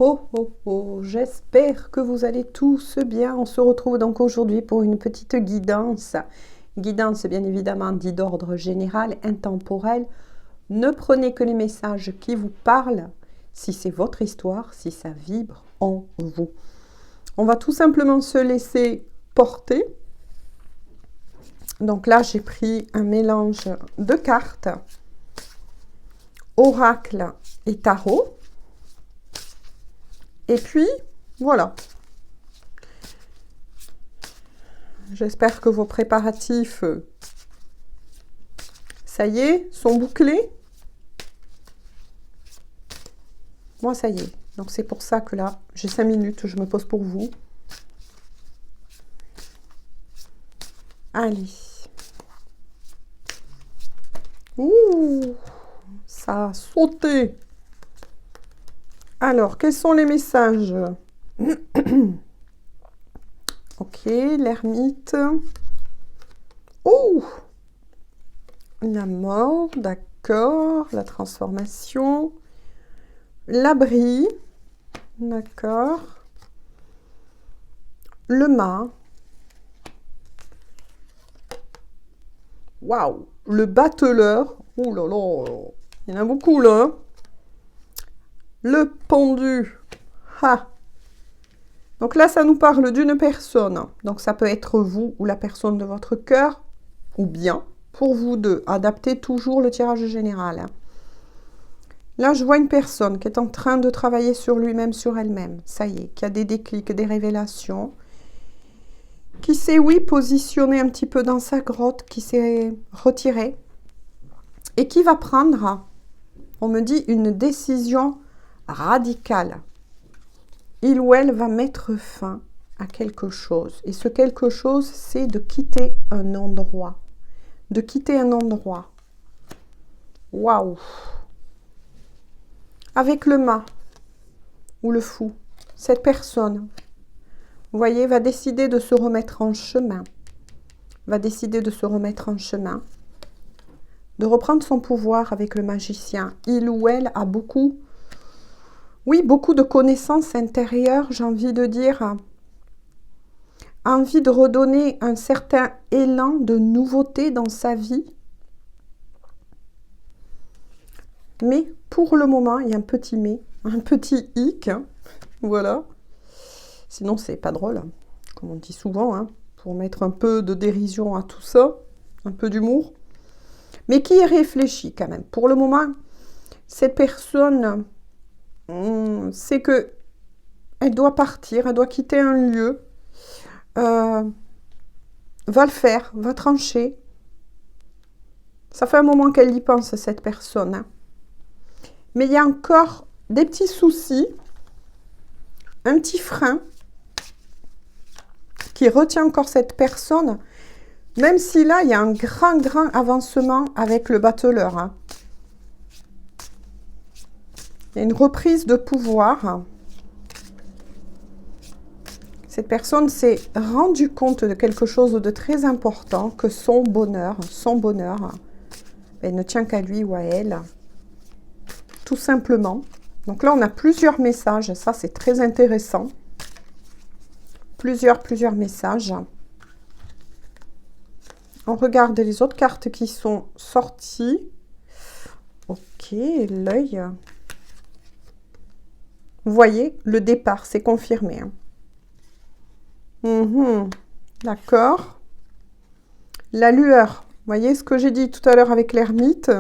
Oh oh oh, j'espère que vous allez tous bien. On se retrouve donc aujourd'hui pour une petite guidance. Guidance bien évidemment dit d'ordre général, intemporel. Ne prenez que les messages qui vous parlent, si c'est votre histoire, si ça vibre en vous. On va tout simplement se laisser porter. Donc là, j'ai pris un mélange de cartes, oracle et tarot. Et puis, voilà. J'espère que vos préparatifs, ça y est, sont bouclés. Moi, ça y est. Donc, c'est pour ça que là, j'ai 5 minutes, je me pose pour vous. Allez. Ouh, ça a sauté. Alors, quels sont les messages? Ok, l'ermite. Ouh, la mort, d'accord. La transformation. L'abri, d'accord. Le mât. Waouh, le battleur. Ouh là là, il y en a beaucoup là. Le pendu. Ha. Donc là, ça nous parle d'une personne. Donc ça peut être vous ou la personne de votre cœur, ou bien pour vous deux. Adaptez toujours le tirage général. Là, je vois une personne qui est en train de travailler sur lui-même, sur elle-même. Ça y est, qui a des déclics, des révélations. Qui s'est, oui, positionné un petit peu dans sa grotte, qui s'est retiré. Et qui va prendre, on me dit, une décision radicale. Il ou elle va mettre fin à quelque chose. Et ce quelque chose, c'est de quitter un endroit. De quitter un endroit. Waouh! Avec le mât ou le fou, cette personne, vous voyez, va décider de se remettre en chemin. Va décider de se remettre en chemin. De reprendre son pouvoir avec le magicien. Il ou elle a beaucoup, oui, beaucoup de connaissances intérieures, j'ai envie de dire. Envie de redonner un certain élan de nouveauté dans sa vie. Mais pour le moment, il y a un petit mais, un petit hic, hein, voilà. Sinon, c'est pas drôle, comme on dit souvent, hein, pour mettre un peu de dérision à tout ça, un peu d'humour. Mais qui y réfléchit quand même. Pour le moment, cette personne, c'est que elle doit partir, elle doit quitter un lieu, va le faire, va trancher. Ça fait un moment qu'elle y pense, cette personne, hein. Mais il y a encore des petits soucis, un petit frein qui retient encore cette personne, même si là, il y a un grand avancement avec le battleur, hein. Il y a une reprise de pouvoir. Cette personne s'est rendue compte de quelque chose de très important, que son bonheur, elle ne tient qu'à lui ou à elle. Tout simplement. Donc là, on a plusieurs messages. Ça, c'est très intéressant. Plusieurs messages. On regarde les autres cartes qui sont sorties. Ok, l'œil. Vous voyez, le départ, c'est confirmé, hein. D'accord. La lueur. Vous voyez ce que j'ai dit tout à l'heure avec l'ermite?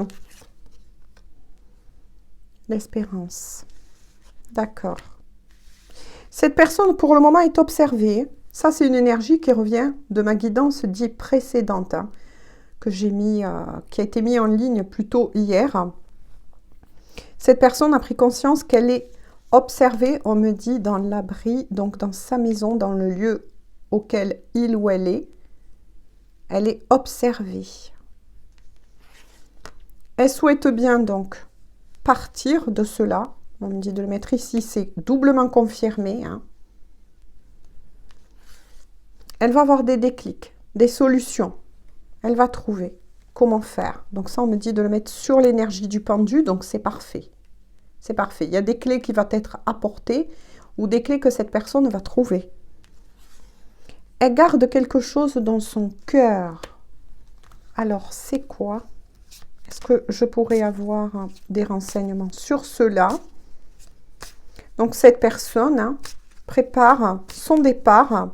L'espérance. D'accord. Cette personne, pour le moment, est observée. Ça, c'est une énergie qui revient de ma guidance dite précédente, hein, que j'ai mis, qui a été mise en ligne plutôt hier. Cette personne a pris conscience qu'elle est observée, on me dit, dans l'abri, donc dans sa maison, dans le lieu auquel il ou elle est observée. Elle souhaite bien donc partir de cela. On me dit de le mettre ici, c'est doublement confirmé, hein. Elle va avoir des déclics, des solutions. Elle va trouver comment faire. Donc ça, on me dit de le mettre sur l'énergie du pendu, donc c'est parfait. C'est parfait. Il y a des clés qui vont être apportées ou des clés que cette personne va trouver. Elle garde quelque chose dans son cœur. Alors, c'est quoi? Est-ce que je pourrais avoir des renseignements sur cela? Donc, cette personne prépare son départ.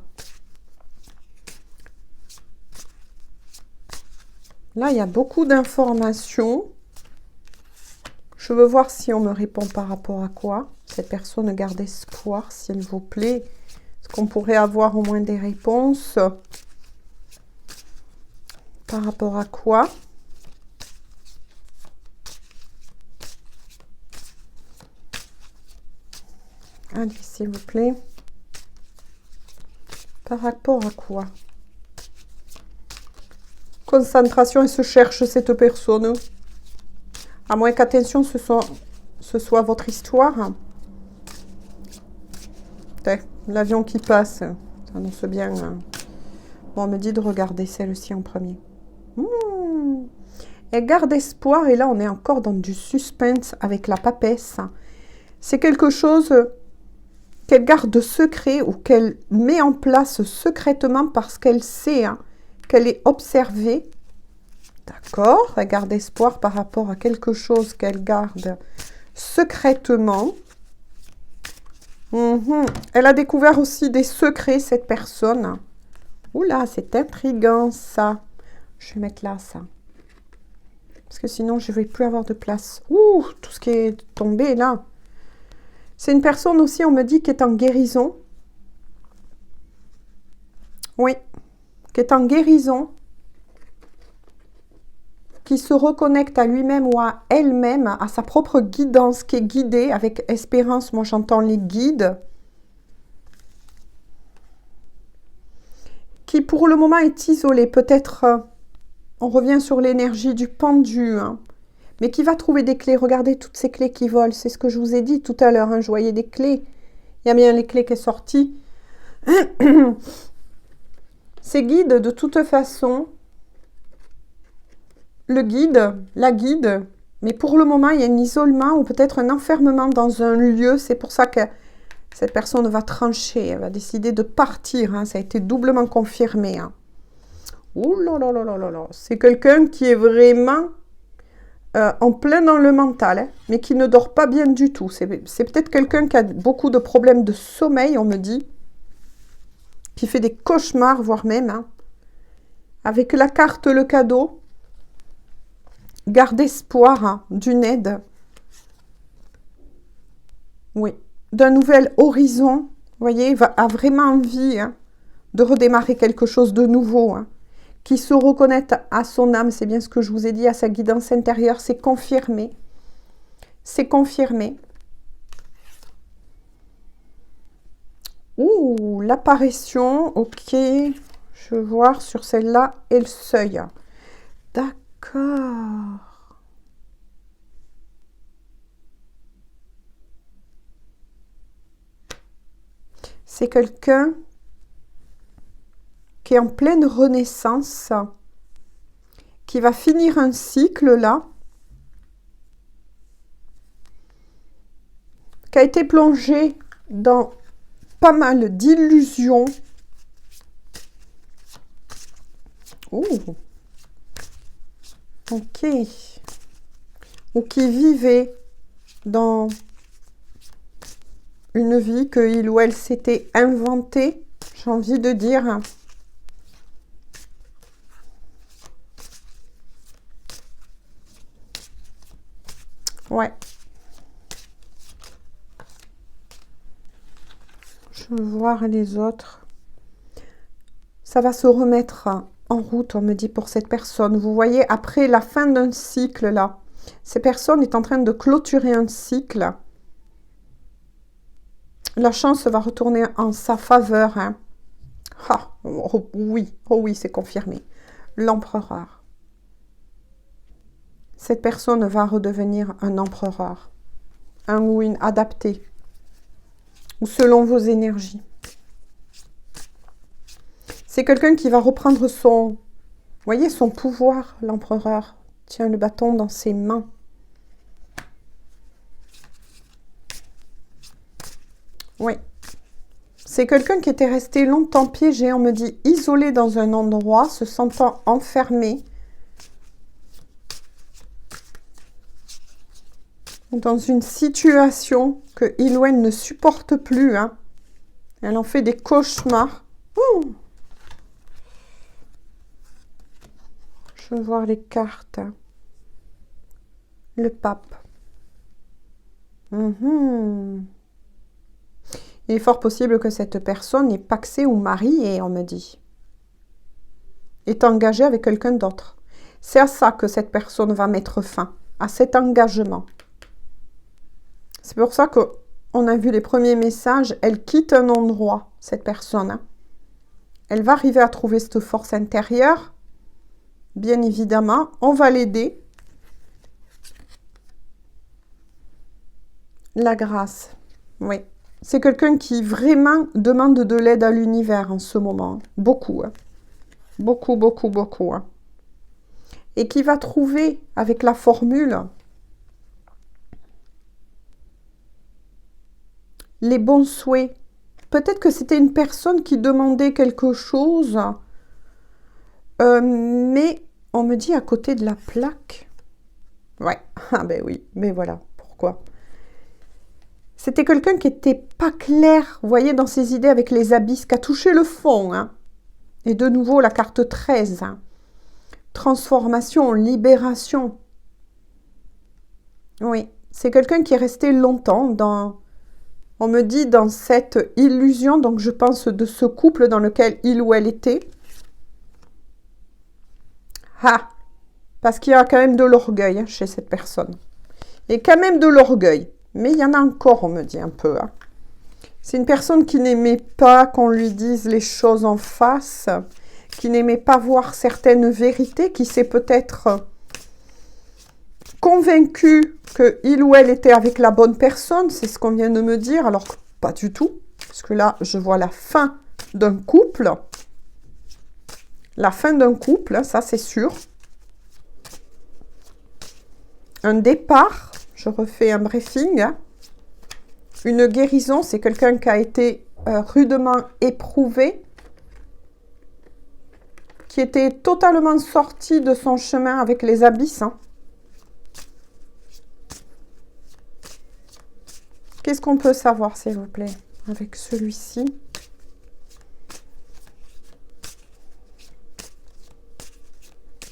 Là, il y a beaucoup d'informations. Je veux voir si on me répond par rapport à quoi. Cette personne garde espoir, s'il vous plaît. Est-ce qu'on pourrait avoir au moins des réponses? Par rapport à quoi? Allez, s'il vous plaît. Par rapport à quoi? Concentration, et se cherche cette personne. À moins qu'attention, ce soit votre histoire. L'avion qui passe, ça annonce bien. Bon, on me dit de regarder celle-ci en premier. Elle garde espoir, et là, on est encore dans du suspense avec la papesse. C'est quelque chose qu'elle garde secret ou qu'elle met en place secrètement parce qu'elle sait qu'elle est observée. D'accord, elle garde espoir par rapport à quelque chose qu'elle garde secrètement. Elle a découvert aussi des secrets, cette personne. Oula, c'est intriguant, ça. Je vais mettre là, ça. Parce que sinon, je ne vais plus avoir de place. Ouh, tout ce qui est tombé, là. C'est une personne aussi, on me dit, qui est en guérison. Oui, qui est en guérison. Qui se reconnecte à lui-même ou à elle-même, à sa propre guidance, qui est guidée avec espérance. Moi, j'entends les guides. Qui, pour le moment, est isolée. Peut-être, on revient sur l'énergie du pendu, mais qui va trouver des clés. Regardez toutes ces clés qui volent. C'est ce que je vous ai dit tout à l'heure. Je voyais des clés. Il y a bien les clés qui sont sorties. Ces guides, de toute façon, le guide, la guide, mais pour le moment, il y a un isolement ou peut-être un enfermement dans un lieu. C'est pour ça que cette personne va trancher. Elle va décider de partir. Ça a été doublement confirmé. Ouh là là là là là là. C'est quelqu'un qui est vraiment en plein dans le mental, mais qui ne dort pas bien du tout. C'est peut-être quelqu'un qui a beaucoup de problèmes de sommeil, on me dit, qui fait des cauchemars, voire même. Avec la carte, le cadeau, garde espoir d'une aide. Oui, d'un nouvel horizon. Vous voyez, a vraiment envie de redémarrer quelque chose de nouveau. Qui se reconnaît à son âme, c'est bien ce que je vous ai dit, à sa guidance intérieure, c'est confirmé. C'est confirmé. Ouh, l'apparition, ok. Je veux voir sur celle-là et le seuil. D'accord. C'est quelqu'un qui est en pleine renaissance, qui va finir un cycle là, qui a été plongé dans pas mal d'illusions. Ouh. Ok. Ou qui vivait dans une vie que il ou elle s'était inventée, j'ai envie de dire. Ouais. Je veux voir les autres. Ça va se remettre en route, on me dit, pour cette personne. Vous voyez, après la fin d'un cycle, là, cette personne est en train de clôturer un cycle. La chance va retourner en sa faveur. Ah, oh oui, c'est confirmé. L'empereur. Cette personne va redevenir un empereur. Un ou une adaptée. Ou selon vos énergies. C'est quelqu'un qui va reprendre son, vous voyez, son pouvoir, l'empereur. Tient le bâton dans ses mains. Oui. C'est quelqu'un qui était resté longtemps piégé, on me dit, isolé dans un endroit, se sentant enfermé. Dans une situation que il ou elle ne supporte plus. Hein. Elle en fait des cauchemars. Ouh. Je veux voir les cartes. Le pape. Il est fort possible que cette personne est paxée ou mariée, on me dit. Est engagée avec quelqu'un d'autre. C'est à ça que cette personne va mettre fin, à cet engagement. C'est pour ça qu'on a vu les premiers messages. Elle quitte un endroit, cette personne. Hein. Elle va arriver à trouver cette force intérieure. Bien évidemment, on va l'aider. La grâce, oui. C'est quelqu'un qui vraiment demande de l'aide à l'univers en ce moment. Beaucoup. Hein. Beaucoup, beaucoup, beaucoup. Hein. Et qui va trouver avec la formule les bons souhaits. Peut-être que c'était une personne qui demandait quelque chose, mais on me dit à côté de la plaque. Ouais, ah ben oui, mais voilà, pourquoi? C'était quelqu'un qui n'était pas clair, vous voyez, dans ses idées avec les abysses, qui a touché le fond. Hein. Et de nouveau, la carte 13. Hein. Transformation, libération. Oui, c'est quelqu'un qui est resté longtemps dans... On me dit dans cette illusion, donc je pense de ce couple dans lequel il ou elle était. Ah, parce qu'il y a quand même de l'orgueil hein, chez cette personne. Et quand même de l'orgueil. Mais il y en a encore, on me dit un peu. Hein. C'est une personne qui n'aimait pas qu'on lui dise les choses en face, qui n'aimait pas voir certaines vérités, qui s'est peut-être convaincu qu'il ou elle était avec la bonne personne, c'est ce qu'on vient de me dire, alors que pas du tout, parce que là, je vois la fin d'un couple. La fin d'un couple, ça c'est sûr. Un départ, je refais un briefing. Une guérison, c'est quelqu'un qui a été rudement éprouvé, qui était totalement sorti de son chemin avec les abysses. Hein. Qu'est-ce qu'on peut savoir, s'il vous plaît, avec celui-ci?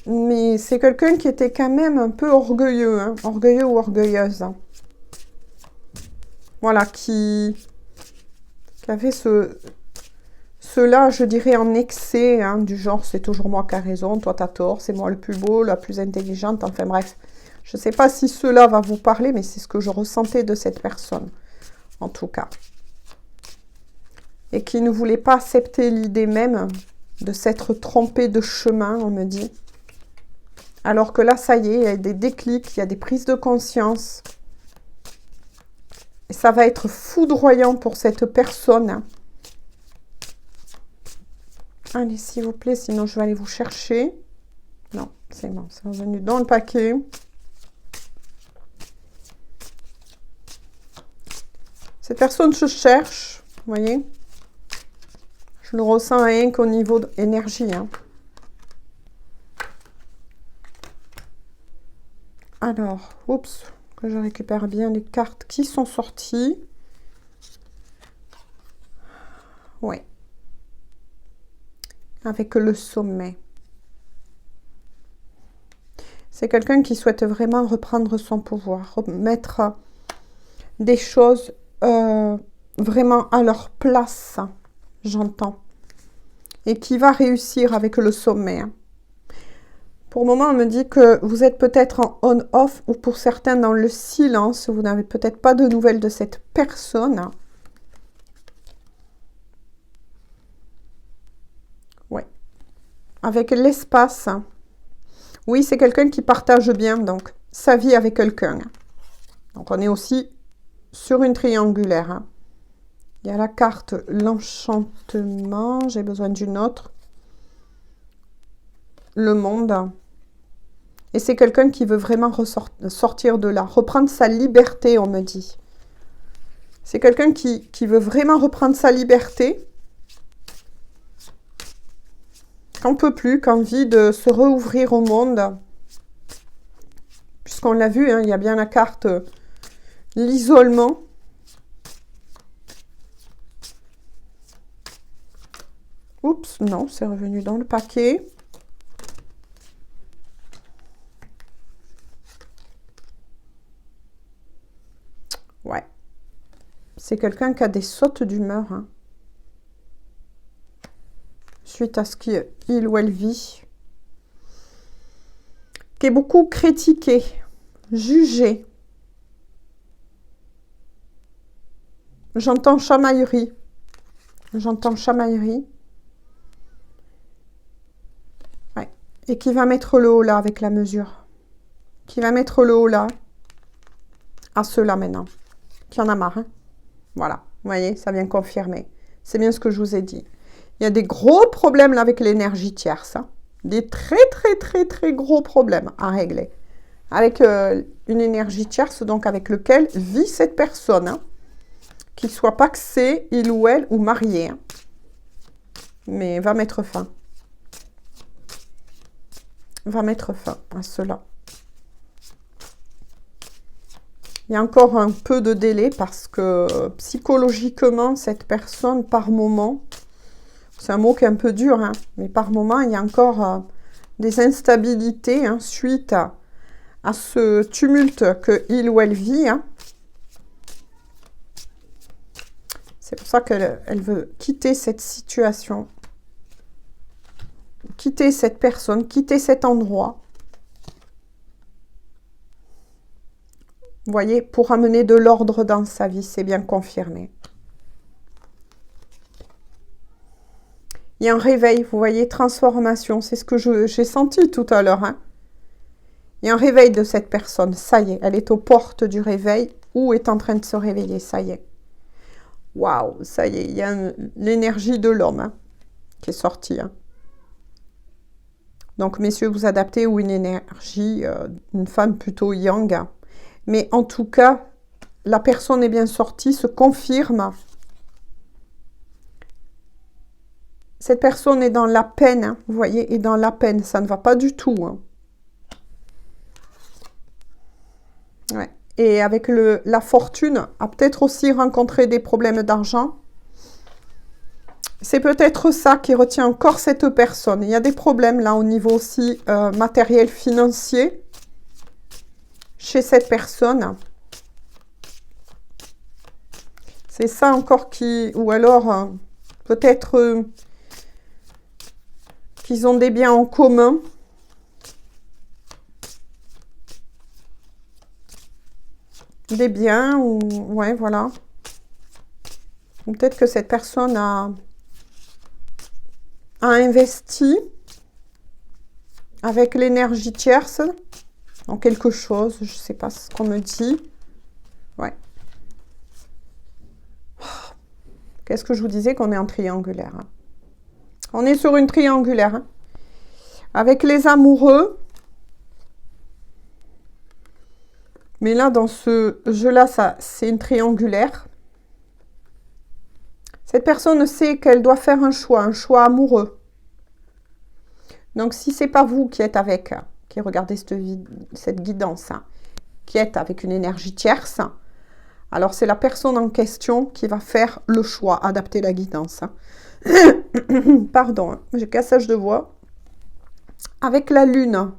Mais c'est quelqu'un qui était quand même un peu orgueilleux, hein, orgueilleux ou orgueilleuse. Hein. Voilà, qui avait cela, je dirais, en excès, hein, du genre, c'est toujours moi qui ai raison, toi t'as tort, c'est moi le plus beau, la plus intelligente, enfin bref. Je ne sais pas si cela va vous parler, mais c'est ce que je ressentais de cette personne, en tout cas. Et qui ne voulait pas accepter l'idée même de s'être trompé de chemin, on me dit. Alors que là, ça y est, il y a des déclics, il y a des prises de conscience. Et ça va être foudroyant pour cette personne. Allez, s'il vous plaît, sinon je vais aller vous chercher. Non, c'est bon, c'est revenu dans le paquet. Cette personne se cherche, vous voyez. Je le ressens rien qu'au niveau de l'énergie. Hein. Alors, oups, que je récupère bien les cartes qui sont sorties. Oui. Avec le sommet. C'est quelqu'un qui souhaite vraiment reprendre son pouvoir, remettre des choses vraiment à leur place, j'entends. Et qui va réussir avec le sommet. Pour le moment, on me dit que vous êtes peut-être en on-off ou pour certains dans le silence. Vous n'avez peut-être pas de nouvelles de cette personne. Oui. Avec l'espace. Oui, c'est quelqu'un qui partage bien donc sa vie avec quelqu'un. Donc, on est aussi sur une triangulaire. Hein. Il y a la carte l'enchantement. J'ai besoin d'une autre. Le monde. Et c'est quelqu'un qui veut vraiment sortir de là. Reprendre sa liberté, on me dit. C'est quelqu'un qui veut vraiment reprendre sa liberté. Qu'on peut plus, qu'envie de se rouvrir au monde. Puisqu'on l'a vu, hein, il y a bien la carte l'isolement. Oups, non, c'est revenu dans le paquet. Ouais. C'est quelqu'un qui a des sautes d'humeur. Hein. Suite à ce qu'il ou elle vit. Qui est beaucoup critiqué, jugé. J'entends chamaillerie. J'entends chamaillerie. Ouais. Et qui va mettre le haut là avec la mesure. Qui va mettre le haut là. À ceux-là maintenant. Qui en a marre. Hein. Voilà. Vous voyez, ça vient confirmer. C'est bien ce que je vous ai dit. Il y a des gros problèmes là avec l'énergie tierce. Hein. Des très gros problèmes à régler. Avec une énergie tierce, donc avec lequel vit cette personne. Hein. Qu'il soit paxé, il ou elle, ou marié. Hein. Mais va mettre fin. Va mettre fin à cela. Il y a encore un peu de délai parce que psychologiquement, cette personne, par moment, c'est un mot qui est un peu dur, hein, mais par moment, il y a encore des instabilités hein, suite à ce tumulte qu'il ou elle vit. Hein. C'est pour ça qu'elle veut quitter cette situation, quitter cette personne, quitter cet endroit. Vous voyez, pour amener de l'ordre dans sa vie, c'est bien confirmé. Il y a un réveil, vous voyez, transformation. C'est ce que j'ai senti tout à l'heure. Hein. Il y a un réveil de cette personne. Ça y est, elle est aux portes du réveil ou est en train de se réveiller. Ça y est. Waouh, ça y est, il y a l'énergie de l'homme hein, qui est sortie. Hein. Donc, messieurs, vous adaptez ou une énergie, une femme plutôt yang. Hein. Mais en tout cas, la personne est bien sortie, se confirme. Cette personne est dans la peine, hein, vous voyez, est dans la peine. Ça ne va pas du tout. Hein. Ouais. Et avec la fortune, a peut-être aussi rencontré des problèmes d'argent. C'est peut-être ça qui retient encore cette personne. Il y a des problèmes là au niveau aussi matériel, financier. Chez cette personne. C'est ça encore qui... Ou alors, peut-être qu'ils ont des biens en commun. Des biens, ou... Ouais, voilà. Peut-être que cette personne a investi avec l'énergie tierce. En quelque chose, je ne sais pas ce qu'on me dit. Ouais. Qu'est-ce que je vous disais qu'on est en triangulaire hein. On est sur une triangulaire. Hein. Avec les amoureux. Mais là, dans ce jeu-là, c'est une triangulaire. Cette personne sait qu'elle doit faire un choix amoureux. Donc, si ce n'est pas vous qui êtes avec... qui regardez cette guidance, hein, qui est avec une énergie tierce, alors c'est la personne en question qui va faire le choix, adapter la guidance. Hein. Pardon, hein, j'ai cassage de voix. Avec la lune,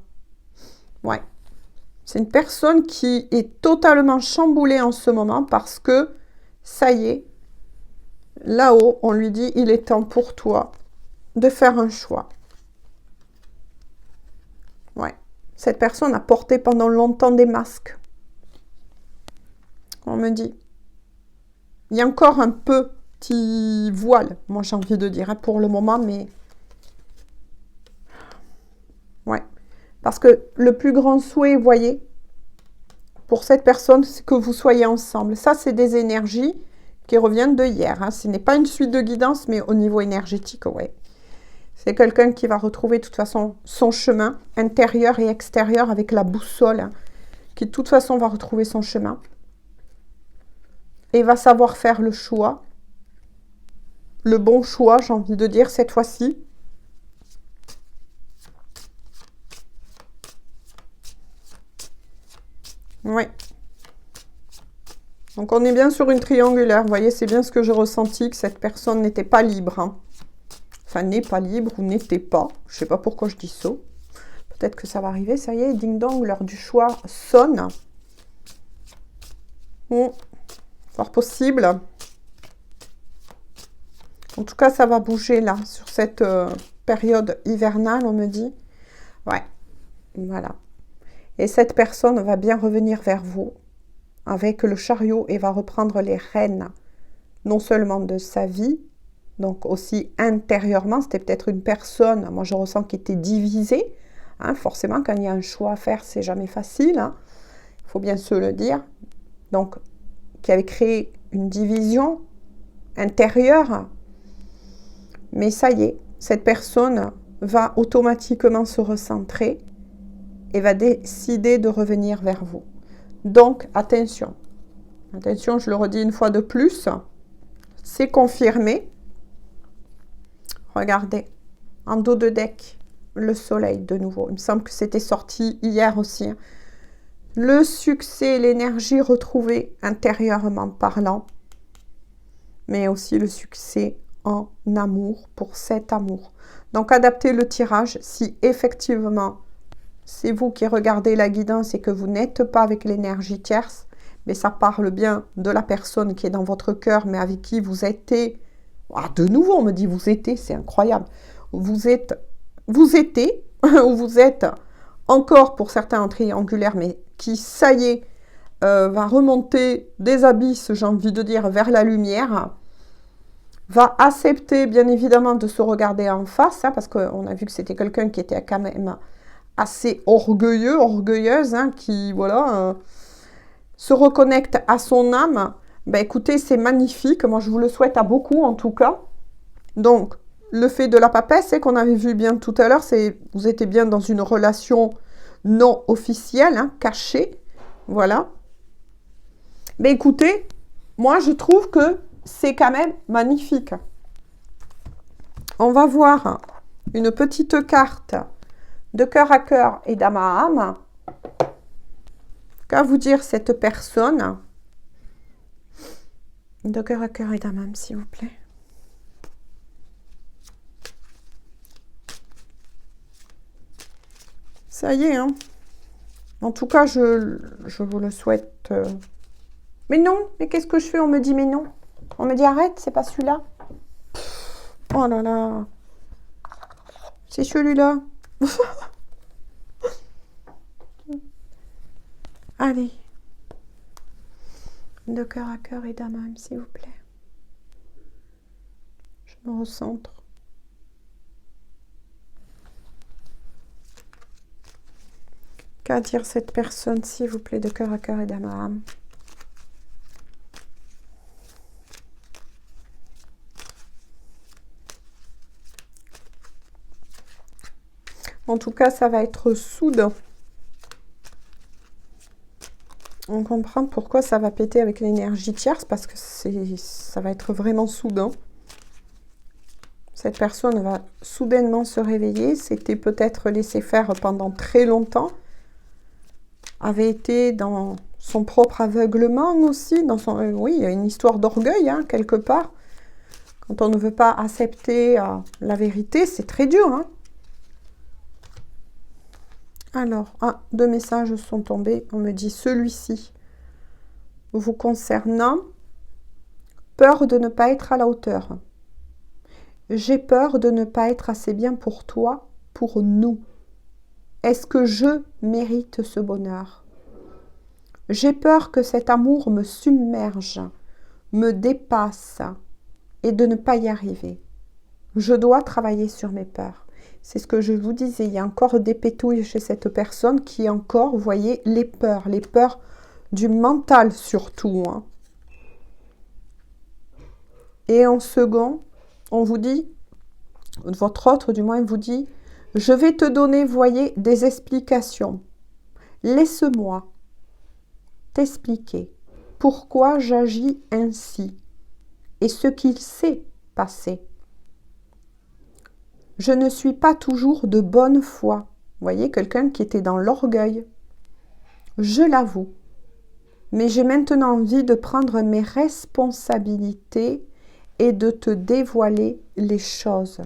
ouais, c'est une personne qui est totalement chamboulée en ce moment parce que, ça y est, là-haut, on lui dit, il est temps pour toi de faire un choix. Ouais. Cette personne a porté pendant longtemps des masques. On me dit. Il y a encore un petit voile, moi j'ai envie de dire, hein, pour le moment, mais... Ouais. Parce que le plus grand souhait, vous voyez, pour cette personne, c'est que vous soyez ensemble. Ça, c'est des énergies qui reviennent de hier. Hein. Ce n'est pas une suite de guidance, mais au niveau énergétique, ouais. C'est quelqu'un qui va retrouver de toute façon son chemin intérieur et extérieur avec la boussole, hein, qui de toute façon va retrouver son chemin. et va savoir faire le choix. Le bon choix, j'ai envie de dire, cette fois-ci. Oui. Donc, on est bien sur une triangulaire. Vous voyez, c'est bien ce que j'ai ressenti, que cette personne n'était pas libre. Hein. Enfin, n'est pas libre ou n'était pas. Je ne sais pas pourquoi je dis ça. Peut-être que ça va arriver. Ça y est, ding-dong, l'heure du choix sonne. Fort possible. En tout cas, ça va bouger là, sur cette période hivernale, on me dit. Ouais, voilà. Et cette personne va bien revenir vers vous avec le chariot et va reprendre les rênes, non seulement de sa vie, donc aussi intérieurement. C'était peut-être une personne, moi je ressens, qui était divisée. Hein, forcément, quand il y a un choix à faire, c'est jamais facile. Hein, il faut bien se le dire. Donc, qui avait créé une division intérieure. Mais ça y est, cette personne va automatiquement se recentrer et va décider de revenir vers vous. Donc, attention. Attention, je le redis une fois de plus. C'est confirmé. Regardez, en dos de deck, le soleil de nouveau. Il me semble que c'était sorti hier aussi. Le succès, l'énergie retrouvée intérieurement parlant, mais aussi le succès en amour pour cet amour. Donc, adaptez le tirage si effectivement c'est vous qui regardez la guidance et que vous n'êtes pas avec l'énergie tierce, mais ça parle bien de la personne qui est dans votre cœur, mais avec qui vous étiez. Ah, de nouveau, on me dit vous étiez, c'est incroyable. Vous étiez, ou vous êtes encore pour certains en triangulaire, mais qui, ça y est, va remonter des abysses, j'ai envie de dire, vers la lumière, va accepter, bien évidemment, de se regarder en face, hein, parce qu'on a vu que c'était quelqu'un qui était quand même assez orgueilleux, orgueilleuse, hein, qui, voilà, se reconnecte à son âme. Ben, écoutez, c'est magnifique. Moi, je vous le souhaite à beaucoup, en tout cas. Donc, le fait de la papesse, c'est qu'on avait vu bien tout à l'heure, c'est vous étiez bien dans une relation non officielle, hein, cachée. Voilà. Mais écoutez, moi, je trouve que c'est quand même magnifique. On va voir une petite carte de cœur à cœur et d'âme à âme. Qu'à vous dire cette personne? De cœur à cœur et d'âme à âme, s'il vous plaît. Ça y est, hein. En tout cas, je vous le souhaite. Mais non, mais qu'est-ce que je fais? On me dit mais non. On me dit arrête, c'est pas celui-là. Oh là là. C'est celui-là. Allez. De cœur à cœur et d'âme à âme, s'il vous plaît. Je me recentre. Qu'à dire cette personne, s'il vous plaît, de cœur à cœur et d'âme à âme? En tout cas, ça va être soudain. On comprend pourquoi ça va péter avec l'énergie tierce, parce que ça va être vraiment soudain. Cette personne va soudainement se réveiller. C'était peut-être laissé faire pendant très longtemps. Avait été dans son propre aveuglement aussi. Oui, il y a une histoire d'orgueil, hein, quelque part. Quand on ne veut pas accepter la vérité, c'est très dur, hein. Alors, deux messages sont tombés. On me dit celui-ci vous concernant. Peur de ne pas être à la hauteur. J'ai peur de ne pas être assez bien pour toi, pour nous. Est-ce que je mérite ce bonheur? J'ai peur que cet amour me submerge, me dépasse et de ne pas y arriver. Je dois travailler sur mes peurs. C'est ce que je vous disais, il y a encore des pétouilles chez cette personne qui encore, vous voyez, les peurs du mental surtout. Hein. Et en second, on vous dit, votre autre du moins vous dit, je vais te donner, voyez, des explications. Laisse-moi t'expliquer pourquoi j'agis ainsi et ce qu'il s'est passé. Je ne suis pas toujours de bonne foi. Vous voyez, quelqu'un qui était dans l'orgueil. Je l'avoue. Mais j'ai maintenant envie de prendre mes responsabilités et de te dévoiler les choses.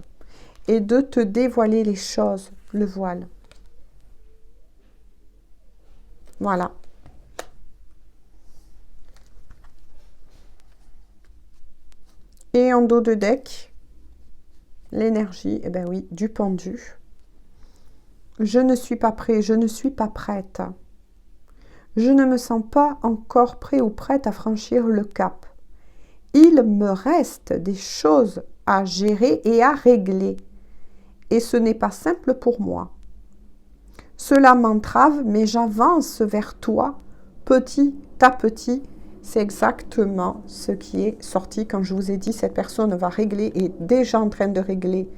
Et de te dévoiler les choses, le voile. Voilà. Et en dos de deck, l'énergie, eh bien oui, du pendu. Je ne suis pas prêt, je ne suis pas prête. Je ne me sens pas encore prêt ou prête à franchir le cap. Il me reste des choses à gérer et à régler. Et ce n'est pas simple pour moi. Cela m'entrave, mais j'avance vers toi petit à petit. C'est exactement ce qui est sorti quand je vous ai dit cette personne va régler, est déjà en train de régler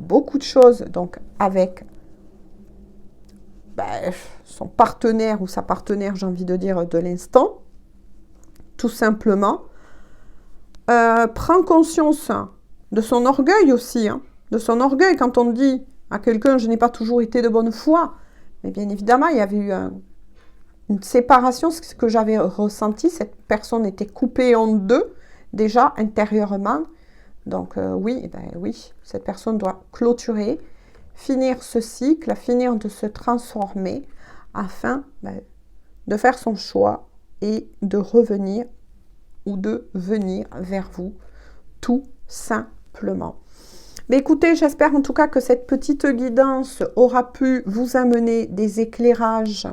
beaucoup de choses, donc avec son partenaire ou sa partenaire, j'ai envie de dire, de l'instant, tout simplement. Prend conscience de son orgueil aussi, hein, de son orgueil quand on dit à quelqu'un « je n'ai pas toujours été de bonne foi », mais bien évidemment, il y avait eu une séparation, ce que j'avais ressenti, cette personne était coupée en deux, déjà intérieurement. Donc oui, oui, cette personne doit clôturer, finir ce cycle, finir de se transformer, afin de faire son choix et de revenir ou de venir vers vous, tout simplement. Mais écoutez, j'espère en tout cas que cette petite guidance aura pu vous amener des éclairages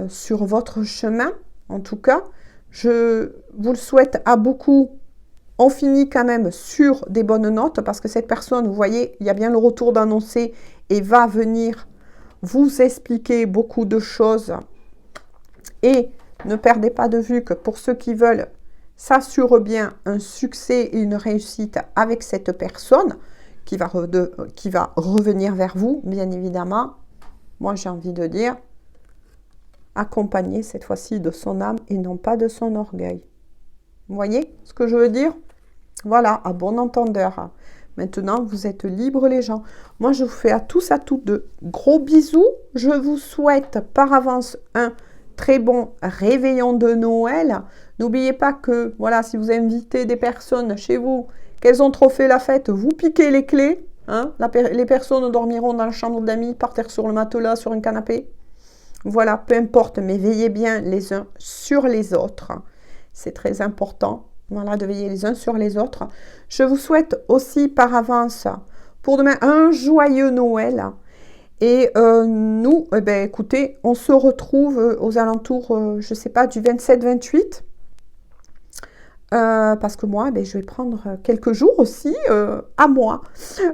sur votre chemin. En tout cas, je vous le souhaite à beaucoup. On finit quand même sur des bonnes notes parce que cette personne, vous voyez, il y a bien le retour d'annoncer et va venir vous expliquer beaucoup de choses. Et ne perdez pas de vue que pour ceux qui veulent s'assurer bien un succès et une réussite avec cette personne qui va revenir vers vous, bien évidemment, moi j'ai envie de dire, accompagné cette fois-ci de son âme et non pas de son orgueil. Vous voyez ce que je veux dire? Voilà, à bon entendeur. Maintenant, vous êtes libres les gens. Moi, je vous fais à tous, à toutes de gros bisous. Je vous souhaite par avance un très bon réveillon de Noël. N'oubliez pas que, voilà, si vous invitez des personnes chez vous, qu'elles ont trop fait la fête, vous piquez les clés. Hein, les personnes dormiront dans la chambre d'amis, par terre sur le matelas, sur un canapé. Voilà, peu importe, mais veillez bien les uns sur les autres. C'est très important, voilà, de veiller les uns sur les autres. Je vous souhaite aussi par avance, pour demain, un joyeux Noël. Et nous, écoutez, on se retrouve aux alentours, je ne sais pas, du 27-28. Parce que moi, je vais prendre quelques jours aussi à moi.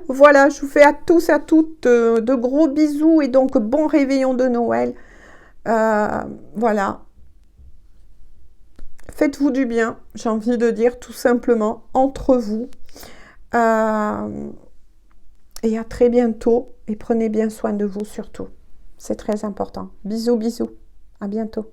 Voilà, je vous fais à tous et à toutes de gros bisous et donc bon réveillon de Noël. Voilà. Faites-vous du bien, j'ai envie de dire tout simplement, entre vous. Et à très bientôt. Et prenez bien soin de vous surtout. C'est très important. Bisous, bisous. À bientôt.